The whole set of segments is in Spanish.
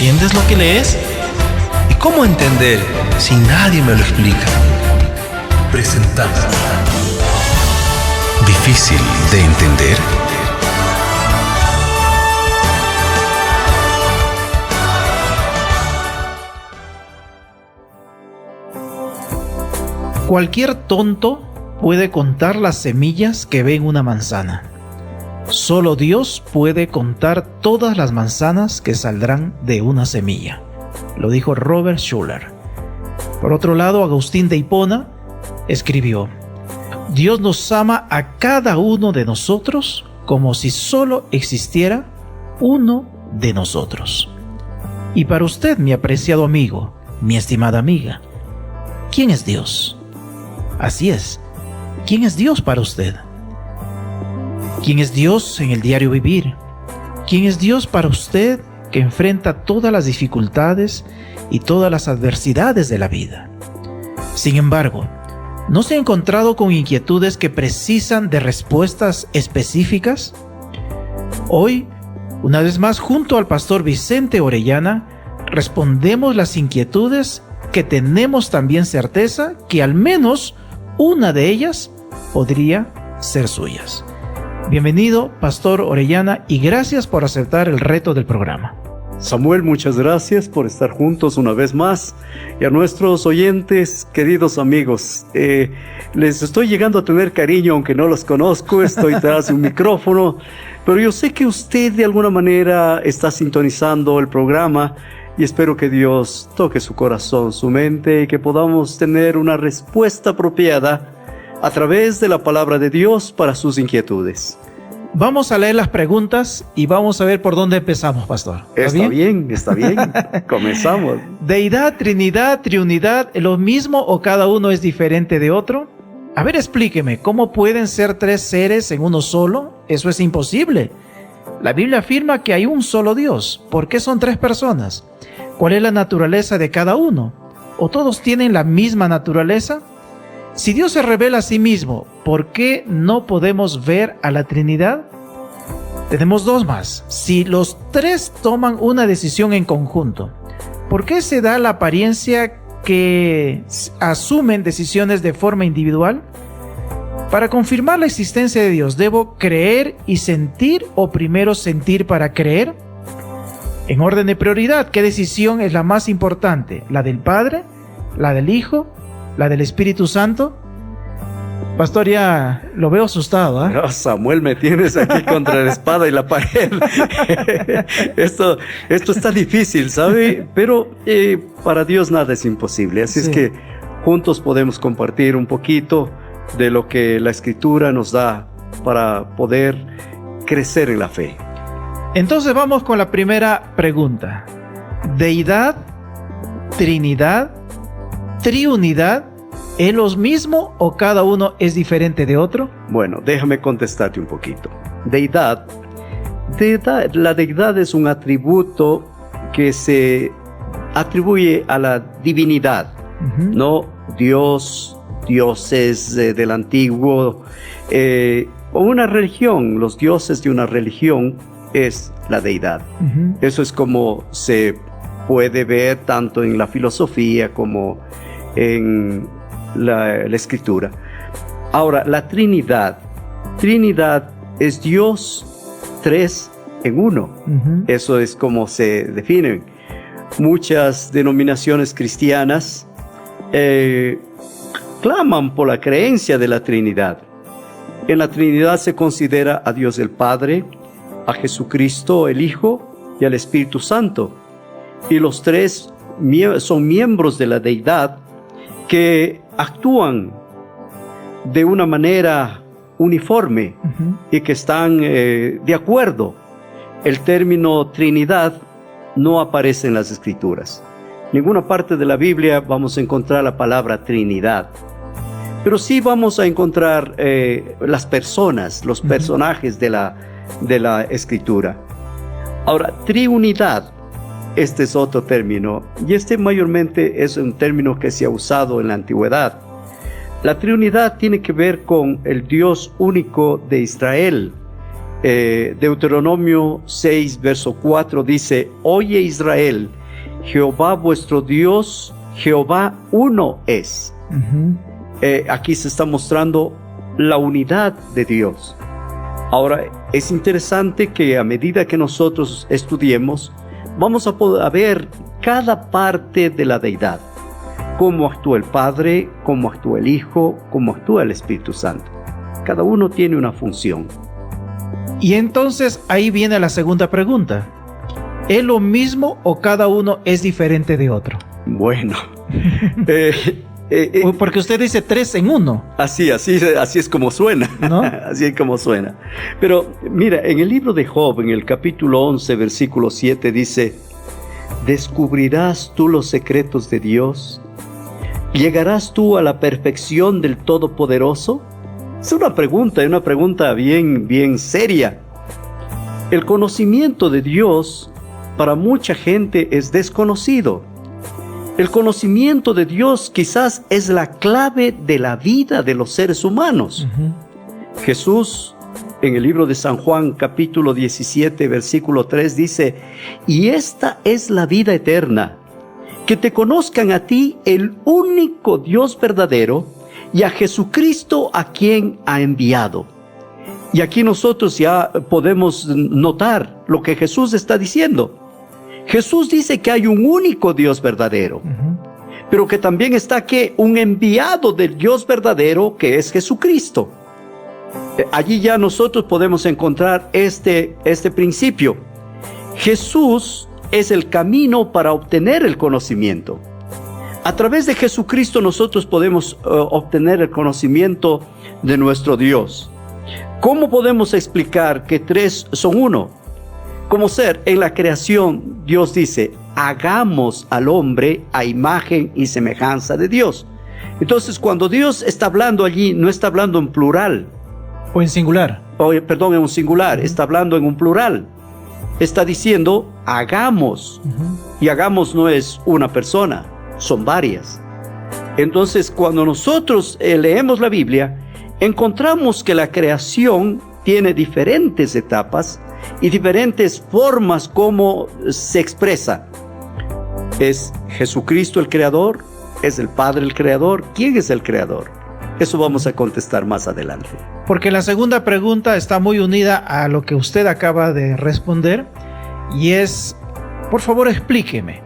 ¿Entiendes lo que lees? ¿Y cómo entender si nadie me lo explica? Presentamos ¿Difícil de entender? Cualquier tonto puede contar las semillas que ve en una manzana. Solo Dios puede contar todas las manzanas que saldrán de una semilla. Lo dijo Robert Schuller. Por otro lado, Agustín de Hipona escribió: Dios nos ama a cada uno de nosotros como si solo existiera uno de nosotros. Y para usted, mi apreciado amigo, mi estimada amiga, ¿quién es Dios? Así es, ¿quién es Dios para usted? ¿Quién es Dios en el diario vivir? ¿Quién es Dios para usted que enfrenta todas las dificultades y todas las adversidades de la vida? Sin embargo, ¿no se ha encontrado con inquietudes que precisan de respuestas específicas? Hoy, una vez más, junto al pastor Vicente Orellana, respondemos las inquietudes que tenemos también certeza que al menos una de ellas podría ser suyas. Bienvenido, pastor Orellana, y gracias por aceptar el reto del programa. Samuel, muchas gracias por estar juntos una vez más. Y a nuestros oyentes, queridos amigos, les estoy llegando a tener cariño, aunque no los conozco, estoy tras un micrófono, pero yo sé que usted de alguna manera está sintonizando el programa y espero que Dios toque su corazón, su mente, y que podamos tener una respuesta apropiada a través de la palabra de Dios para sus inquietudes. Vamos a leer las preguntas y vamos a ver por dónde empezamos, pastor. Está bien. Comenzamos. ¿Deidad, Trinidad, Triunidad, lo mismo o cada uno es diferente de otro? A ver, explíqueme, ¿cómo pueden ser tres seres en uno solo? Eso es imposible. La Biblia afirma que hay un solo Dios. ¿Por qué son tres personas? ¿Cuál es la naturaleza de cada uno? ¿O todos tienen la misma naturaleza? Si Dios se revela a sí mismo, ¿por qué no podemos ver a la Trinidad? Tenemos dos más. Si los tres toman una decisión en conjunto, ¿por qué se da la apariencia que asumen decisiones de forma individual? Para confirmar la existencia de Dios, ¿debo creer y sentir o primero sentir para creer? En orden de prioridad, ¿qué decisión es la más importante? ¿La del Padre? ¿La del Hijo? ¿La del Espíritu Santo? Pastor, ya lo veo asustado, ¿eh? No, Samuel, me tienes aquí contra la espada y la pared. Esto está difícil, ¿sabe? Pero para Dios nada es imposible. Así es que juntos podemos compartir un poquito de lo que la Escritura nos da para poder crecer en la fe. Entonces vamos con la primera pregunta. ¿Deidad, Trinidad, Triunidad, ¿es lo mismo o cada uno es diferente de otro? Bueno, déjame contestarte un poquito. Deidad, la deidad es un atributo que se atribuye a la divinidad, ¿no? Dios, dioses del antiguo, o una religión, los dioses de una religión es la deidad. Eso es como se puede ver tanto en la filosofía como en la Escritura. Ahora, la Trinidad es Dios tres en uno. Eso es como se definen. Muchas denominaciones cristianas claman por la creencia de la Trinidad. En la Trinidad se considera a Dios el Padre, a Jesucristo el Hijo y al Espíritu Santo. Y los tres son miembros de la deidad que actúan de una manera uniforme y que están de acuerdo. El término Trinidad no aparece en las Escrituras. En ninguna parte de la Biblia vamos a encontrar la palabra Trinidad. Pero sí vamos a encontrar las personas, los personajes de la Escritura. Ahora, Triunidad, este es otro término, y este mayormente es un término que se ha usado en la antigüedad. La Triunidad tiene que ver con el Dios único de Israel, Deuteronomio 6, verso 4 dice: Oye Israel, Jehová vuestro Dios, Jehová uno es. Aquí se está mostrando la unidad de Dios. Ahora, es interesante que a medida que nosotros estudiemos, vamos a poder ver cada parte de la deidad. Cómo actúa el Padre, cómo actúa el Hijo, cómo actúa el Espíritu Santo. Cada uno tiene una función. Y entonces ahí viene la segunda pregunta. ¿Es lo mismo o cada uno es diferente de otro? Bueno, porque usted dice 3 en 1. Así es como suena, ¿no? Así es como suena. Pero mira, en el libro de Job, en el capítulo 11, versículo 7, dice: ¿descubrirás tú los secretos de Dios? ¿Llegarás tú a la perfección del Todopoderoso? Es una pregunta bien seria. El conocimiento de Dios para mucha gente es desconocido. El conocimiento de Dios quizás es la clave de la vida de los seres humanos. Jesús, en el libro de San Juan, capítulo 17, versículo 3, dice: y esta es la vida eterna, que te conozcan a ti, el único Dios verdadero, y a Jesucristo a quien ha enviado. Y aquí nosotros ya podemos notar lo que Jesús está diciendo. Jesús dice que hay un único Dios verdadero, pero que también está que un enviado del Dios verdadero, que es Jesucristo. Allí ya nosotros podemos encontrar este principio. Jesús es el camino para obtener el conocimiento. A través de Jesucristo nosotros podemos obtener el conocimiento de nuestro Dios. ¿Cómo podemos explicar que 3 son uno? Como ser en la creación, Dios dice: hagamos al hombre a imagen y semejanza de Dios. Entonces, cuando Dios está hablando allí, no está hablando en plural. O en singular. En un singular, está hablando en un plural. Está diciendo hagamos. Y hagamos no es una persona, son varias. Entonces, cuando nosotros leemos la Biblia, encontramos que la creación tiene diferentes etapas y diferentes formas como se expresa. ¿Es Jesucristo el creador? ¿Es el Padre el creador? ¿Quién es el creador? Eso vamos a contestar más adelante. Porque la segunda pregunta está muy unida a lo que usted acaba de responder, y es: por favor, explíqueme,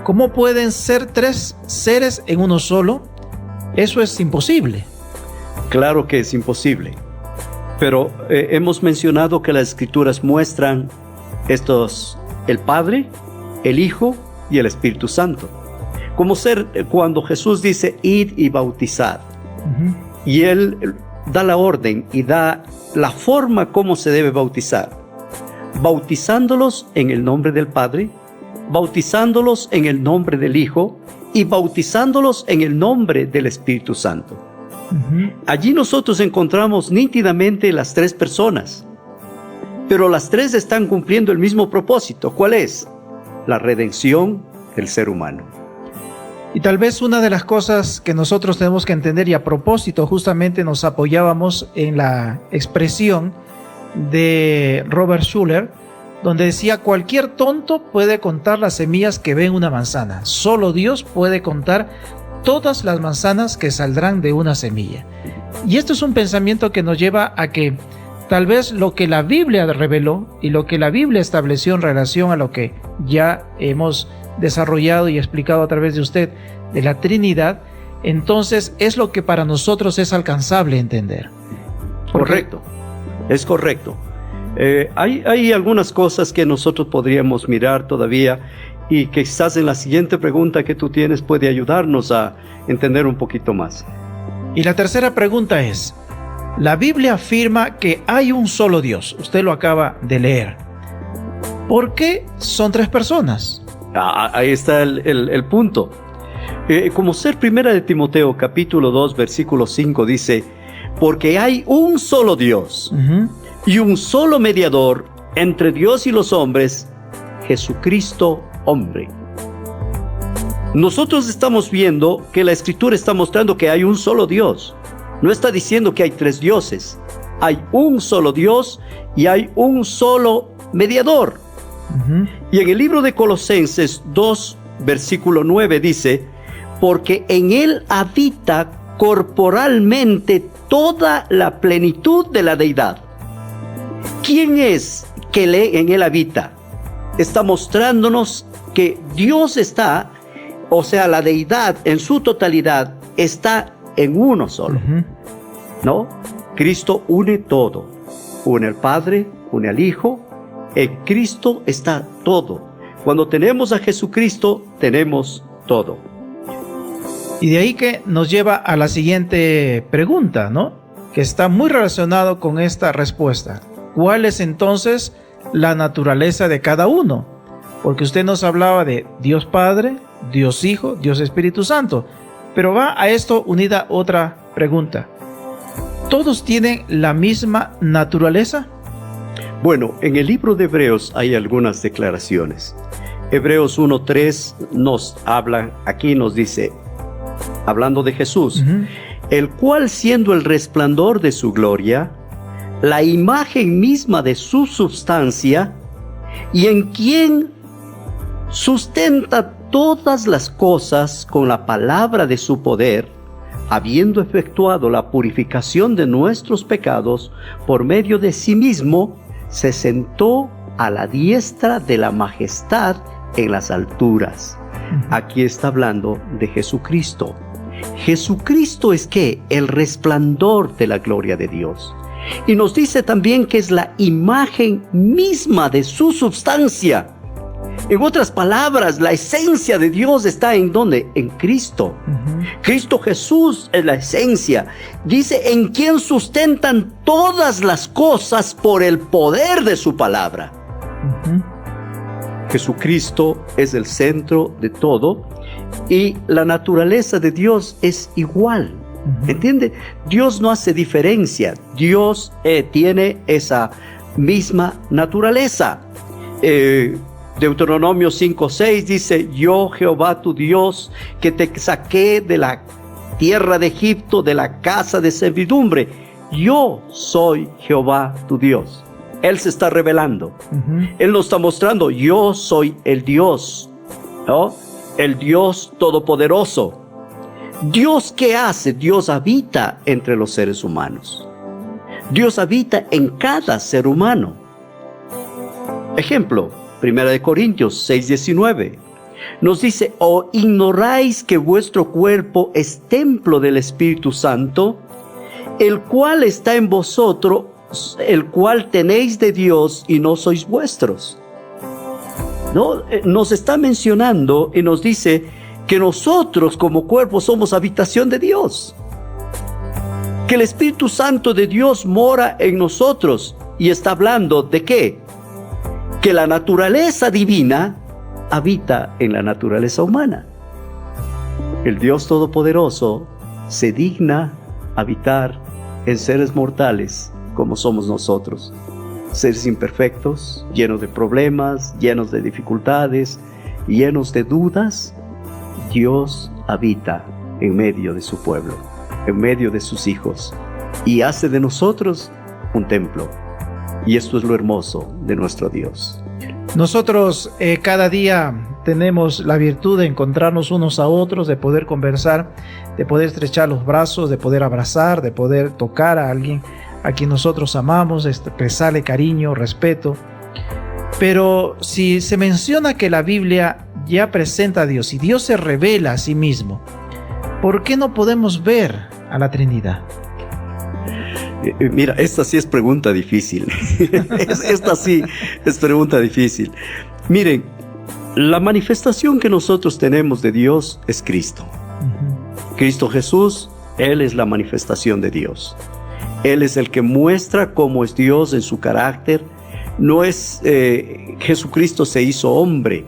¿cómo pueden ser 3 seres en uno solo? Eso es imposible. Claro que es imposible. Pero hemos mencionado que las Escrituras muestran el Padre, el Hijo y el Espíritu Santo. Como ser cuando Jesús dice: id y bautizad. Y Él da la orden y da la forma como se debe bautizar. Bautizándolos en el nombre del Padre, bautizándolos en el nombre del Hijo y bautizándolos en el nombre del Espíritu Santo. Allí nosotros encontramos nítidamente las 3 personas, pero las 3 están cumpliendo el mismo propósito. ¿Cuál es? La redención del ser humano. Y tal vez una de las cosas que nosotros tenemos que entender, y a propósito justamente nos apoyábamos en la expresión de Robert Schuller, donde decía: cualquier tonto puede contar las semillas que ve en una manzana, solo Dios puede contar todas las manzanas que saldrán de una semilla. Y esto es un pensamiento que nos lleva a que tal vez lo que la Biblia reveló y lo que la Biblia estableció en relación a lo que ya hemos desarrollado y explicado a través de usted de la Trinidad, entonces es lo que para nosotros es alcanzable entender. Correcto, es correcto. Hay algunas cosas que nosotros podríamos mirar todavía, y que quizás en la siguiente pregunta que tú tienes puede ayudarnos a entender un poquito más. Y la tercera pregunta es: la Biblia afirma que hay un solo Dios. Usted lo acaba de leer. ¿Por qué son 3 personas? Ahí está el punto. Como ser 1 de Timoteo capítulo 2 versículo 5 dice: porque hay un solo Dios y un solo mediador entre Dios y los hombres, Jesucristo hombre. Nosotros estamos viendo que la Escritura está mostrando que hay un solo Dios. No está diciendo que hay 3 dioses. hay un solo Dios y hay un solo mediador. Y en el libro de Colosenses 2, versículo 9 dice, porque en Él habita corporalmente toda la plenitud de la deidad. ¿Quién es que en Él habita? Está mostrándonos que Dios está, o sea, la deidad en su totalidad está en uno solo, ¿no? Cristo une todo, une al Padre, une al Hijo. En Cristo está todo. Cuando tenemos a Jesucristo, tenemos todo. Y de ahí que nos lleva a la siguiente pregunta, ¿no? Que está muy relacionado con esta respuesta. ¿Cuál es entonces la naturaleza de cada uno? Porque usted nos hablaba de Dios Padre, Dios Hijo, Dios Espíritu Santo. Pero va a esto unida otra pregunta. ¿Todos tienen la misma naturaleza? Bueno, en el libro de Hebreos hay algunas declaraciones. Hebreos 1:3 nos habla, aquí nos dice, hablando de Jesús, el cual siendo el resplandor de su gloria, la imagen misma de su substancia, y en quien sustenta todas las cosas con la palabra de su poder, habiendo efectuado la purificación de nuestros pecados por medio de sí mismo, se sentó a la diestra de la majestad en las alturas. Aquí está hablando de Jesucristo. Jesucristo es ¿qué? El resplandor de la gloria de Dios. Y nos dice también que es la imagen misma de su substancia. En otras palabras, la esencia de Dios está ¿en dónde? En Cristo. Cristo Jesús es la esencia. Dice, en quien sustentan todas las cosas por el poder de su palabra. Jesucristo es el centro de todo y la naturaleza de Dios es igual. ¿Entiende? Dios no hace diferencia. Dios tiene esa misma naturaleza. Deuteronomio 5:6 dice, yo Jehová tu Dios, que te saqué de la tierra de Egipto, de la casa de servidumbre. Yo soy Jehová tu Dios. Él se está revelando. Él nos está mostrando, yo soy el Dios, ¿no? El Dios todopoderoso. Dios, ¿qué hace? Dios habita entre los seres humanos. Dios habita en cada ser humano. Ejemplo, 1 Corintios 6:19 nos dice, ¿o ignoráis que vuestro cuerpo es templo del Espíritu Santo, el cual está en vosotros, el cual tenéis de Dios y no sois vuestros? ¿No? Nos está mencionando y nos dice que nosotros como cuerpo somos habitación de Dios, que el Espíritu Santo de Dios mora en nosotros. Y está hablando ¿de qué? Que la naturaleza divina habita en la naturaleza humana. El Dios Todopoderoso se digna habitar en seres mortales como somos nosotros. Seres imperfectos, llenos de problemas, llenos de dificultades, llenos de dudas. Dios habita en medio de su pueblo, en medio de sus hijos, y hace de nosotros un templo. Y esto es lo hermoso de nuestro Dios. Nosotros cada día tenemos la virtud de encontrarnos unos a otros, de poder conversar, de poder estrechar los brazos, de poder abrazar, de poder tocar a alguien a quien nosotros amamos, expresarle cariño, respeto. Pero si se menciona que la Biblia ya presenta a Dios y Dios se revela a sí mismo, ¿por qué no podemos ver a la Trinidad? Mira, esta sí es pregunta difícil. Esta sí es pregunta difícil. Miren, la manifestación que nosotros tenemos de Dios es Cristo. Cristo Jesús, Él es la manifestación de Dios. Él es el que muestra cómo es Dios en su carácter. No es Jesucristo se hizo hombre,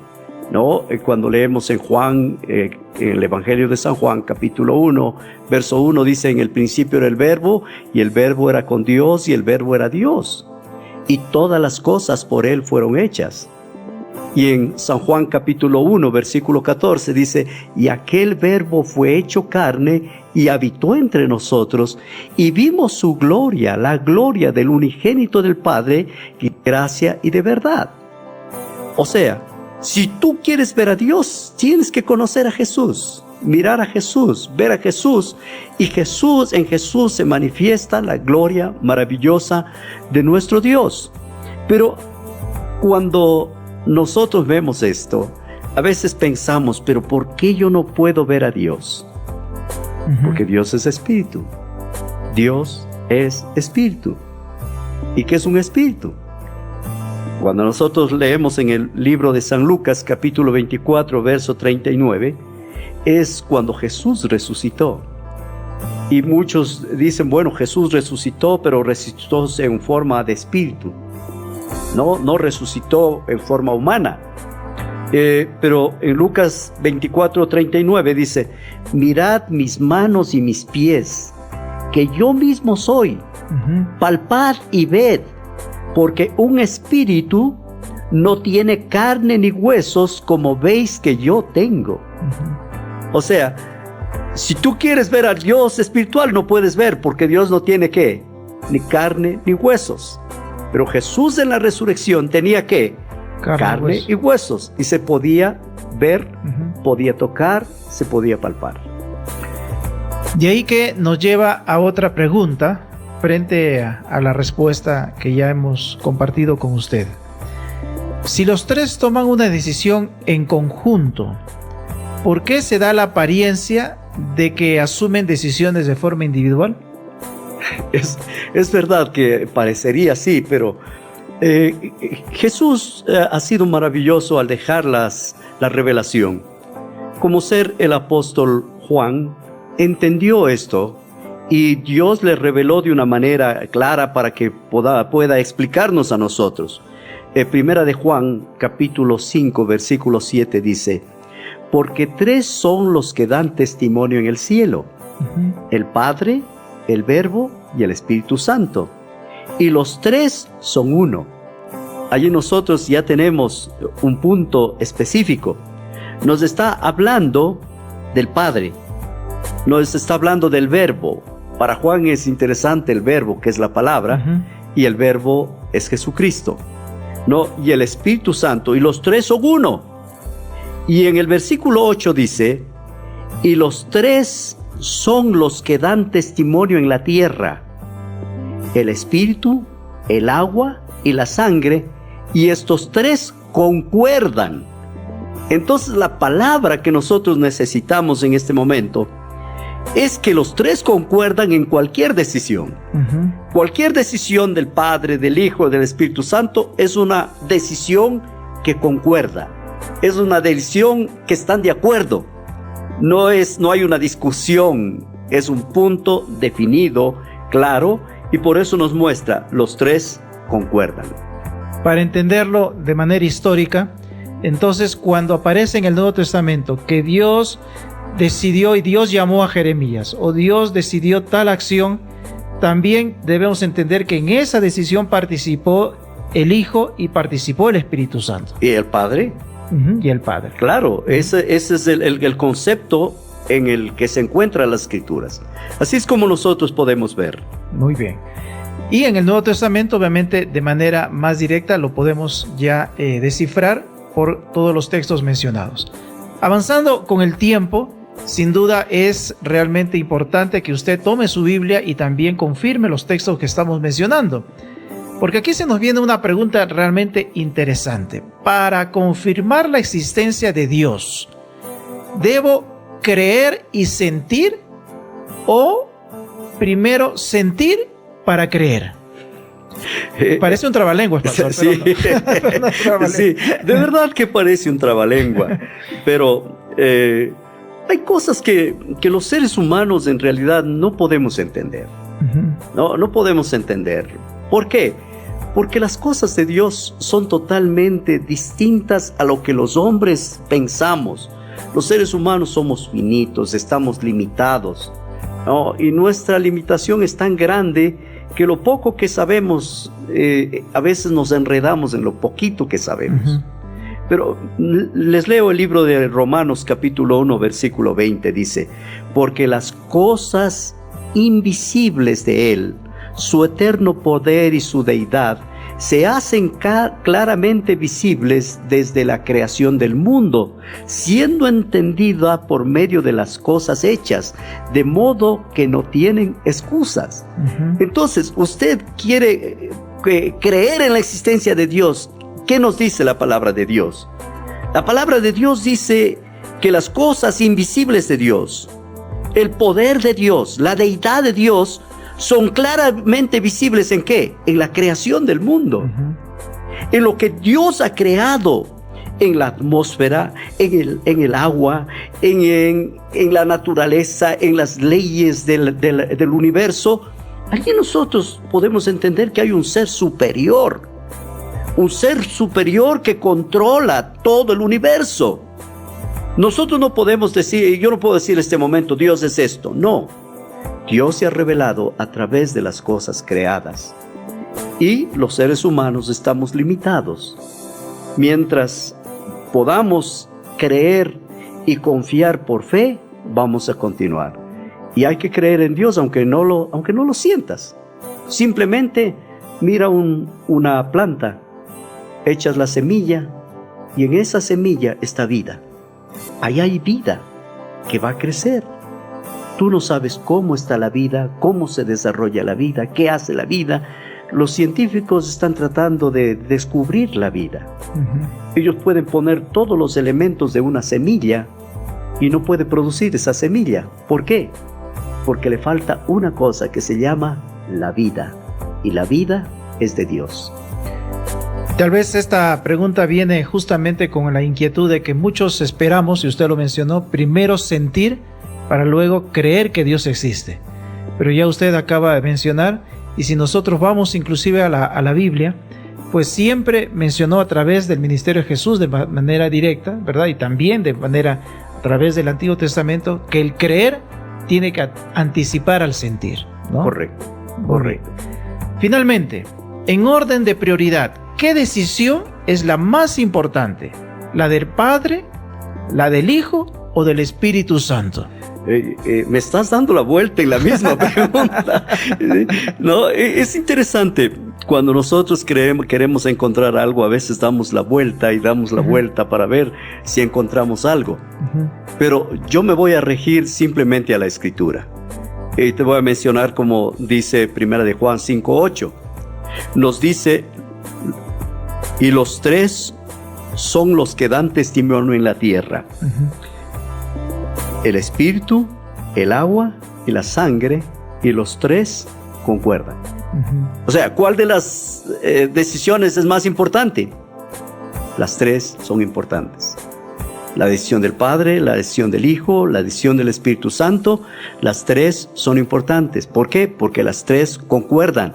¿no? Cuando leemos en Juan, en el Evangelio de San Juan, capítulo 1, verso 1, dice, en el principio era el Verbo, y el Verbo era con Dios, y el Verbo era Dios. Y todas las cosas por Él fueron hechas. Y en San Juan, capítulo 1, versículo 14, dice, y aquel Verbo fue hecho carne, y habitó entre nosotros, y vimos su gloria, la gloria del unigénito del Padre, de gracia y de verdad. O sea, si tú quieres ver a Dios, tienes que conocer a Jesús, mirar a Jesús, ver a Jesús, y en Jesús se manifiesta la gloria maravillosa de nuestro Dios. Pero cuando nosotros vemos esto, a veces pensamos, pero ¿por qué yo no puedo ver a Dios? Porque Dios es espíritu. Dios es espíritu. ¿Y qué es un espíritu? Cuando nosotros leemos en el libro de San Lucas, capítulo 24, verso 39, es cuando Jesús resucitó. Y muchos dicen, bueno, Jesús resucitó, pero resucitó en forma de espíritu. No resucitó en forma humana. Pero en Lucas 24, 39 dice, mirad mis manos y mis pies, que yo mismo soy. Palpad y ved, porque un espíritu no tiene carne ni huesos como veis que yo tengo. O sea, si tú quieres ver a Dios espiritual, no puedes ver, porque Dios no tiene ¿qué? Ni carne ni huesos. Pero Jesús en la resurrección tenía ¿qué? Carne y huesos, y se podía ver, podía tocar, se podía palpar. De ahí que nos lleva a otra pregunta frente a la respuesta que ya hemos compartido con usted. Si los tres toman una decisión en conjunto, ¿por qué se da la apariencia de que asumen decisiones de forma individual? Es verdad que parecería así, pero Jesús ha sido maravilloso al dejar la revelación. Como ser el apóstol Juan entendió esto y Dios le reveló de una manera clara para que pueda explicarnos a nosotros. Primera de Juan, capítulo 5, versículo 7 dice, porque tres son los que dan testimonio en el cielo, el Padre, el Verbo y el Espíritu Santo. Y los tres son uno. Allí nosotros ya tenemos un punto específico. Nos está hablando del Padre. Nos está hablando del Verbo. Para Juan es interesante el Verbo, que es la palabra, y el Verbo es Jesucristo, ¿no? Y el Espíritu Santo. Y los tres son uno. Y en el versículo 8 dice, y los tres son los que dan testimonio en la tierra, el espíritu, el agua y la sangre, y estos tres concuerdan. Entonces la palabra que nosotros necesitamos en este momento es que los tres concuerdan en cualquier decisión. Cualquier decisión del Padre, del Hijo, del Espíritu Santo es una decisión que concuerda. Es una decisión que están de acuerdo. No hay una discusión, es un punto definido, claro, y por eso nos muestra, los tres concuerdan. Para entenderlo de manera histórica, entonces cuando aparece en el Nuevo Testamento que Dios decidió y Dios llamó a Jeremías, o Dios decidió tal acción, también debemos entender que en esa decisión participó el Hijo y participó el Espíritu Santo. ¿Y el Padre? Y el Padre. Claro, ese es el concepto en el que se encuentran las Escrituras. Así es como nosotros podemos ver. Muy bien. Y en el Nuevo Testamento, obviamente, de manera más directa, lo podemos ya descifrar por todos los textos mencionados. Avanzando con el tiempo, sin duda es realmente importante que usted tome su Biblia y también confirme los textos que estamos mencionando. Porque aquí se nos viene una pregunta realmente interesante. Para confirmar la existencia de Dios, ¿debo creer y sentir o primero sentir para creer? Parece un trabalenguas, pastor. Sí, pero no es trabalengua. Sí, de verdad que parece un trabalengua. Pero hay cosas que los seres humanos en realidad no podemos entender. No podemos entender. ¿Por qué? Porque las cosas de Dios son totalmente distintas a lo que los hombres pensamos. Los seres humanos somos finitos, estamos limitados, ¿no? Y nuestra limitación es tan grande que lo poco que sabemos, a veces nos enredamos en lo poquito que sabemos. Pero les leo el libro de Romanos capítulo 1, versículo 20, dice: porque las cosas invisibles de Él, su eterno poder y su deidad, se hacen claramente visibles desde la creación del mundo, siendo entendida por medio de las cosas hechas, de modo que no tienen excusas. Entonces, usted quiere creer en la existencia de Dios. ¿Qué nos dice la palabra de Dios? La palabra de Dios dice que las cosas invisibles de Dios, el poder de Dios, la deidad de Dios, son claramente visibles ¿en qué? En la creación del mundo. En lo que Dios ha creado, en la atmósfera, en el agua, en la naturaleza, en las leyes del universo. Allí nosotros podemos entender que hay un ser superior. Un ser superior que controla todo el universo. Nosotros no podemos decir, yo no puedo decir en este momento, Dios es esto. No. Dios se ha revelado a través de las cosas creadas. Y los seres humanos estamos limitados. Mientras podamos creer y confiar por fe, vamos a continuar. Y hay que creer en Dios aunque no lo sientas. Simplemente mira una planta, echas la semilla y en esa semilla está vida. Ahí hay vida que va a crecer. Tú no sabes cómo está la vida, cómo se desarrolla la vida, qué hace la vida. Los científicos están tratando de descubrir la vida. Ellos pueden poner todos los elementos de una semilla y no puede producir esa semilla. ¿Por qué? Porque le falta una cosa que se llama la vida. Y la vida es de Dios. Tal vez esta pregunta viene justamente con la inquietud de que muchos esperamos, y usted lo mencionó, primero sentir para luego creer que Dios existe. Pero ya usted acaba de mencionar, y si nosotros vamos inclusive a la Biblia, pues siempre mencionó a través del ministerio de Jesús de manera directa, ¿verdad? Y también de manera a través del Antiguo Testamento, que el creer tiene que anticipar al sentir, ¿no? Correcto. Finalmente, en orden de prioridad, ¿qué decisión es la más importante? ¿La del Padre, la del Hijo o del Espíritu Santo? Me estás dando la vuelta en la misma pregunta. No, es interesante. Cuando nosotros queremos encontrar algo, a veces damos la vuelta y damos la vuelta para ver si encontramos algo. Pero yo me voy a regir simplemente a la Escritura. Y te voy a mencionar como dice 1 de Juan 5:8. Nos dice: y los tres son los que dan testimonio en la tierra. El espíritu, el agua y la sangre, y los tres concuerdan. O sea, ¿cuál de las decisiones es más importante? Las tres son importantes. La decisión del Padre, la decisión del Hijo, la decisión del Espíritu Santo, las tres son importantes. ¿Por qué? Porque las tres concuerdan.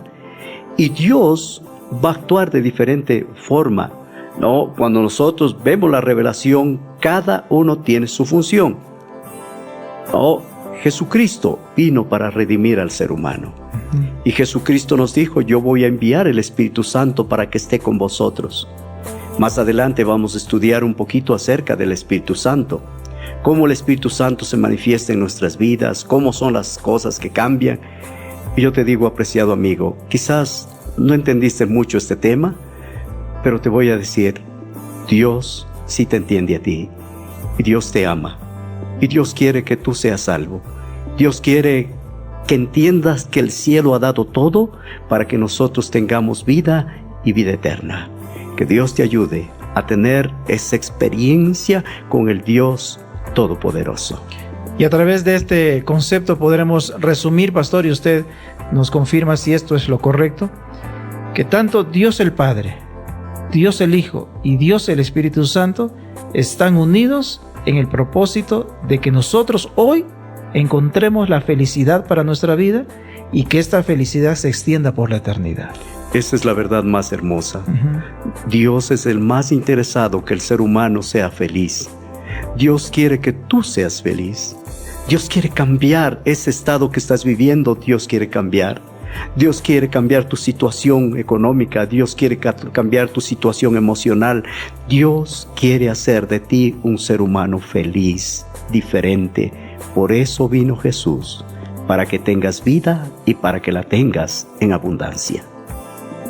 Y Dios va a actuar de diferente forma, ¿no? Cuando nosotros vemos la revelación, cada uno tiene su función. ¿No? Jesucristo vino para redimir al ser humano. Y Jesucristo nos dijo: yo voy a enviar el Espíritu Santo para que esté con vosotros. Más adelante vamos a estudiar un poquito acerca del Espíritu Santo, cómo el Espíritu Santo se manifiesta en nuestras vidas, cómo son las cosas que cambian. Y yo te digo, apreciado amigo, quizás no entendiste mucho este tema, pero te voy a decir, Dios sí te entiende a ti, y Dios te ama, y Dios quiere que tú seas salvo. Dios quiere que entiendas que el cielo ha dado todo para que nosotros tengamos vida y vida eterna. Que Dios te ayude a tener esa experiencia con el Dios Todopoderoso. Y a través de este concepto podremos resumir, pastor, y usted nos confirma si esto es lo correcto, que tanto Dios el Padre, Dios el Hijo y Dios el Espíritu Santo están unidos en el propósito de que nosotros hoy encontremos la felicidad para nuestra vida y que esta felicidad se extienda por la eternidad. Esa es la verdad más hermosa. Dios es el más interesado que el ser humano sea feliz. Dios quiere que tú seas feliz. Dios quiere cambiar ese estado que estás viviendo. Dios quiere cambiar. Dios quiere cambiar tu situación económica. Dios quiere cambiar tu situación emocional. Dios quiere hacer de ti un ser humano feliz, diferente. Por eso vino Jesús, para que tengas vida y para que la tengas en abundancia.